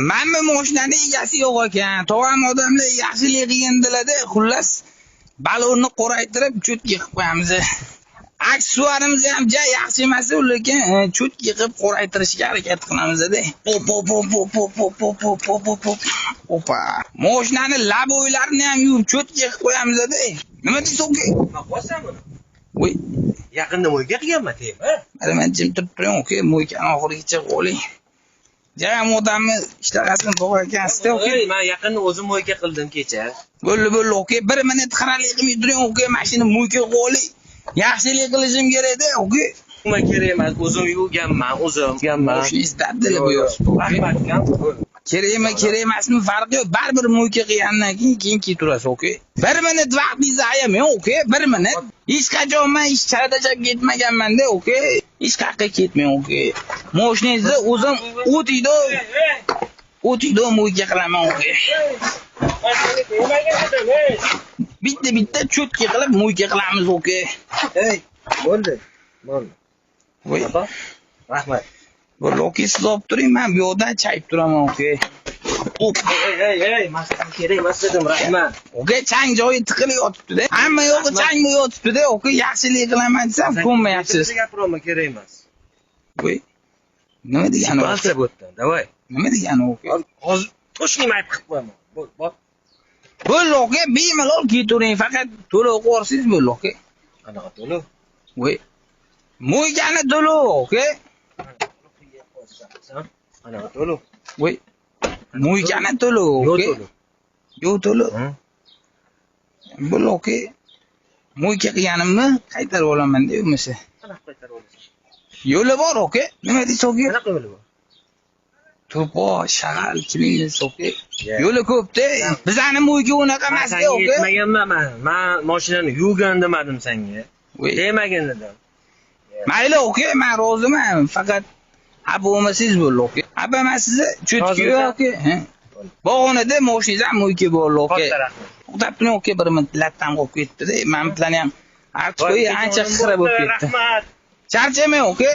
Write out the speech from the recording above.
Mana mashinani egasi yo'q ekan. Tog'am odamlar yaxshilik qilgandilar-da, xullas balonni qoraytirib cho'tga qilib qo'yamiz. Aksesuarimiz ham yaxshi emas, lekin cho'tga qilib qoraytirishga harakat qilamiz-da. Opa. Mashinani laboylarini ham yuvib cho'tga qilib qo'yamiz-da. Nima deysiz, uka? Qo'ysam buni. Voy, Yaqinda mo'yga qilganman, deymi? men jim turib turing, uka. Mo'ykani oxirigacha qo'ying. Jam odamni ishtahasini to'g'ri ekansiz-da, uka. Men yaqinda o'zim mo'yga qildim kecha. Bo'ldi, uka. 1 minut xiralik qilmay turing, uka. Mashina mo'yga qo'ying. Yaxshilik qilishim kerak-da, uka. Nima kerak emas, o'zim yuvganman, o'zim yuvganman. Mashinangiz dabdili bu yo'q. Rahmat, kam. Kerak emasmi farqi yo'q. Baribir mo'yga qilgandan keyin turasiz, uka. 1 minut vaqtingizni ayamang, uka. 1 minut. Hech qachon men hech charadachab ketmaganman-da, uka. Hech qayerga ketmang, uka. Mashinangizni o'zim o'tiydi mo'yga qilaman, uka. Bitta cho'tga qilib mo'yga qilamiz, uka. Ey, bo'ldi. Voy, Rahmat. bo'ldi, uka. Siz olib turing, men bu yoqdan chayib turaman, uka. Ey, masjid kerak emas dedim, rahmat. Uka, chang joyi tiqilib yotibdi-da. Hamma yo'qi chang yotibdi-da, uka. Yaxshilik qilaman desam, ko'nmayapsiz. Gapirma, kerak emas. Voy. Nima degani? Balsa bo'tdan, davay. Nima degani, uka? Hozir to'shni mayib qilib qo'yaman. Bor. Bo'ldi, uka. Bemalol ketavering, faqat to'lov qo'yarsiz, bo'ldi, uka. Qanaqa to'lov? Voy. Mo'ygani to'lov, uka. Qanaqa to'lov? Voy. Mo'ygani to'lov, uka. Yo'q to'lov. Bo'ldi, uka. Mo'yga qilganimni qaytarib olaman-da, yo'qmasa. Qanaqa qaytarib olasan? Yo'li bor, uka. Nima deysiz, uka? Qanaqa yo'li bor? To'po, shag'al, kimingiz, uka. Yo'li ko'p-da. Bizani mo'yga unaqa emas-da, uka. Yetmaganman men. Men mashinani yuvgan demadim senga. Voy. Demagan dedim. Mayli, uka, men roziman. Faqat xafa bo'lmasangiz bo'ldi, uka. Xafa emasiz, cho'tga yo'q, uka. Bog'onada mashinangiz ham mo'yga bo'ldi, uka. Katta rahmat. To'xtab turing, uka, 1 minut latdan qolib ketdi-da. Men bilan ham artib qo'y, ancha xira bo'lib ketdi. Rahmat. Charchamang, uka.